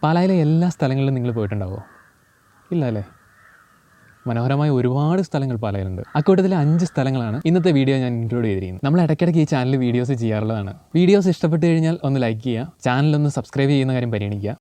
പാലായിലെ എല്ലാ സ്ഥലങ്ങളിലും നിങ്ങൾ പോയിട്ടുണ്ടാവുമോ? ഇല്ല അല്ലേ? മനോഹരമായ ഒരുപാട് സ്ഥലങ്ങൾ പാലായിലുണ്ട്. അക്കൂട്ടത്തിൽ 5 സ്ഥലങ്ങളാണ് ഇന്നത്തെ വീഡിയോ ഞാൻ ഇൻക്ലൂഡ് ചെയ്തിരിക്കുന്നത്. നമ്മൾ ഇടയ്ക്കിടയ്ക്ക് ഈ ചാനൽ വീഡിയോസ് ചെയ്യാറുള്ളതാണ്. വീഡിയോസ് ഇഷ്ടപ്പെട്ട് കഴിഞ്ഞാൽ ഒന്ന് ലൈക്ക് ചെയ്യുക, ചാനലൊന്ന് സബ്സ്ക്രൈബ് ചെയ്യുന്ന കാര്യം പരിഗണിക്കുക.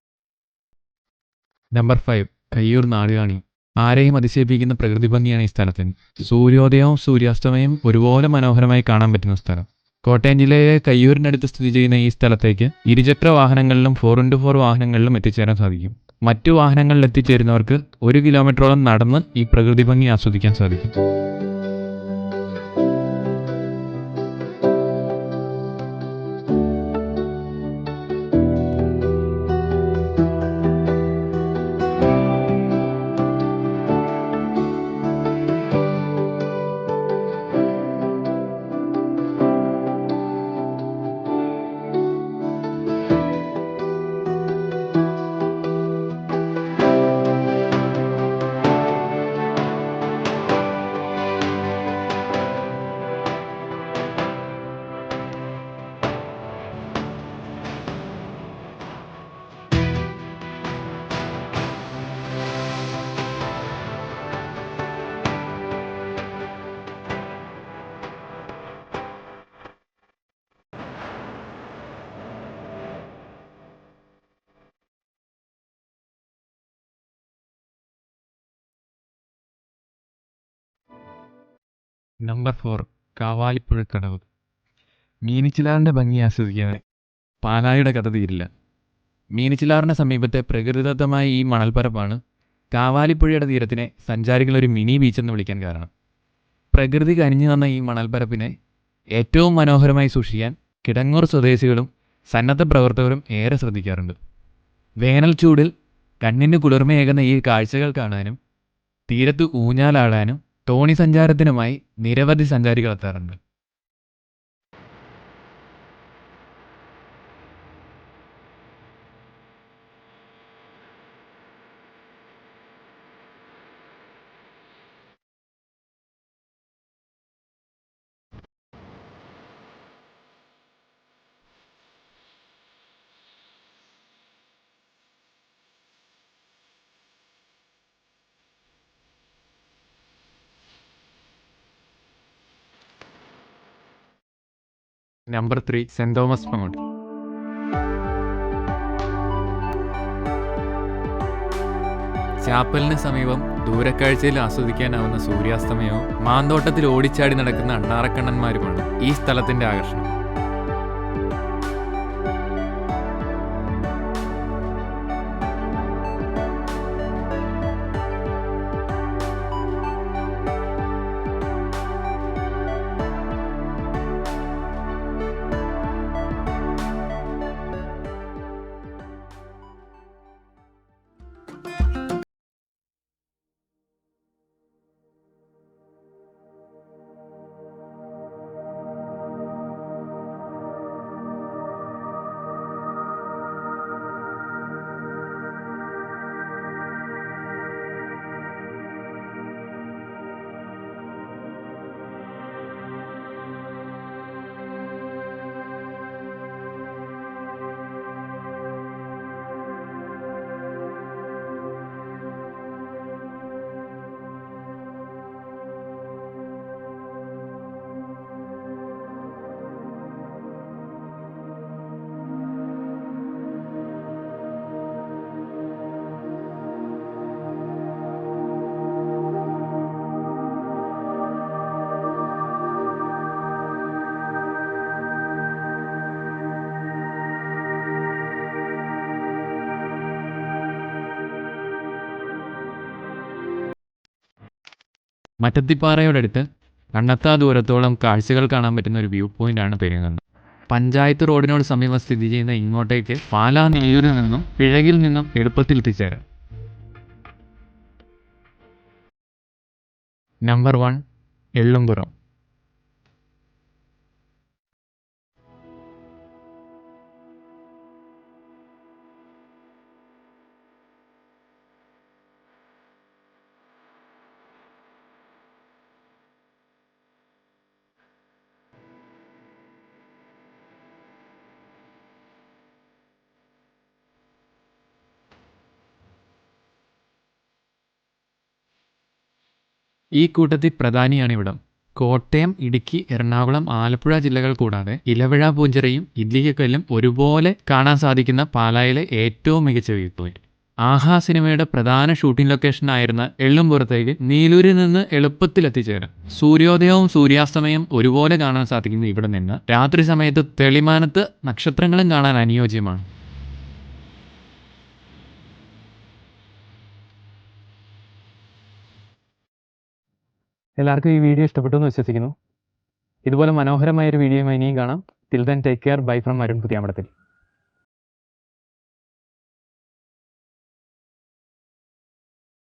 നമ്പർ 5, കയ്യൂർ നാടുകാണി. ആരെയും അതിശയിപ്പിക്കുന്ന പ്രകൃതി ഭംഗിയാണ് ഈ സ്ഥലത്തിന്. സൂര്യോദയവും സൂര്യാസ്തമയവും ഒരുപോലെ മനോഹരമായി കാണാൻ പറ്റുന്ന സ്ഥലം. കോട്ടയം ജില്ലയിലെ കയ്യൂരിനടുത്ത് സ്ഥിതി ചെയ്യുന്ന ഈ സ്ഥലത്തേക്ക് ഇരുചക്ര വാഹനങ്ങളിലും 4x4 വാഹനങ്ങളിലും എത്തിച്ചേരാൻ സാധിക്കും. മറ്റു വാഹനങ്ങളിൽ എത്തിച്ചേരുന്നവർക്ക് 1 കിലോമീറ്ററോളം നടന്ന് ഈ പ്രകൃതി ഭംഗി ആസ്വദിക്കാൻ സാധിക്കും. നമ്പർ 4, കാവാലിപ്പുഴക്കടവ്. മീനച്ചിലാറിൻ്റെ ഭംഗി ആസ്വദിക്കാൻ പാലായുടെ കഥ തീരില്ല. മീനച്ചിലാറിന് സമീപത്തെ പ്രകൃതിദത്തമായ ഈ മണൽപ്പരപ്പാണ് കാവാലിപ്പുഴയുടെ തീരത്തിനെ സഞ്ചാരികളൊരു മിനി ബീച്ചെന്ന് വിളിക്കാൻ കാരണം. പ്രകൃതി കനിഞ്ഞു തന്ന ഈ മണൽപ്പരപ്പിനെ ഏറ്റവും മനോഹരമായി സൂക്ഷിക്കാൻ കിടങ്ങൂർ സ്വദേശികളും സന്നദ്ധ പ്രവർത്തകരും ഏറെ ശ്രദ്ധിക്കാറുണ്ട്. വേനൽ ചൂടിൽ കണ്ണിന് കുളിർമയേകുന്ന ഈ കാഴ്ചകൾ കാണാനും തീരത്ത് ഊഞ്ഞാലാടാനും തോണി സഞ്ചാരത്തിനുമായി നിരവധി സഞ്ചാരികൾ എത്താറുണ്ട്. Number 3, Saint Thomas Mount. ചാപ്പലിന് സമീപം ദൂരക്കാഴ്ചയിൽ ആസ്വദിക്കാനാവുന്ന സൂര്യാസ്തമയവും മാന്തോട്ടത്തിൽ ഓടിച്ചാടി നടക്കുന്ന അണ്ണാറക്കണ്ണന്മാരുമാണ് ഈ സ്ഥലത്തിന്റെ ആകർഷണം. മറ്റത്തിപ്പാറയോടടുത്ത് കണ്ണെത്താ ദൂരത്തോളം കാഴ്ചകൾ കാണാൻ പറ്റുന്ന ഒരു വ്യൂ പോയിന്റാണ് പെരിങ്ങണ്ണം. പഞ്ചായത്ത് റോഡിനോട് സമീപം സ്ഥിതി ചെയ്യുന്ന ഇങ്ങോട്ടേക്ക് പാലാ നെയ്യൂരിൽ നിന്നും പിഴകിൽ നിന്നും എളുപ്പത്തിൽ എത്തിച്ചേരാം. നമ്പർ 1, എള്ളുംപുറം. ഈ കൂട്ടത്തിൽ പ്രധാനിയാണ് ഇവിടം. കോട്ടയം, ഇടുക്കി, എറണാകുളം, ആലപ്പുഴ ജില്ലകൾ കൂടാതെ ഇലവിഴ പൂഞ്ചിറയും ഇല്ലിക്കക്കല്ലും ഒരുപോലെ കാണാൻ സാധിക്കുന്ന പാലായിലെ ഏറ്റവും മികച്ച വ്യൂ പോയിന്റ്. ആഹാ സിനിമയുടെ പ്രധാന ഷൂട്ടിംഗ് ലൊക്കേഷൻ ആയിരുന്ന എള്ളുംപുറത്തേക്ക് നീലൂരിൽ നിന്ന് എളുപ്പത്തിൽ എത്തിച്ചേരാം. സൂര്യോദയവും സൂര്യാസ്തമയം ഒരുപോലെ കാണാൻ സാധിക്കുന്ന ഇവിടെ നിന്ന് രാത്രി സമയത്ത് തെളിമാനത്ത് നക്ഷത്രങ്ങളും കാണാൻ അനുയോജ്യമാണ്. എല്ലാവർക്കും ഈ വീഡിയോ ഇഷ്ടപ്പെട്ടു എന്ന് വിശ്വസിക്കുന്നു. ഇതുപോലെ മനോഹരമായൊരു വീഡിയോയുമായി ഇനിയും കാണാം. Till then take care. Bye from Arun പുതിയാമഠത്തിൽ.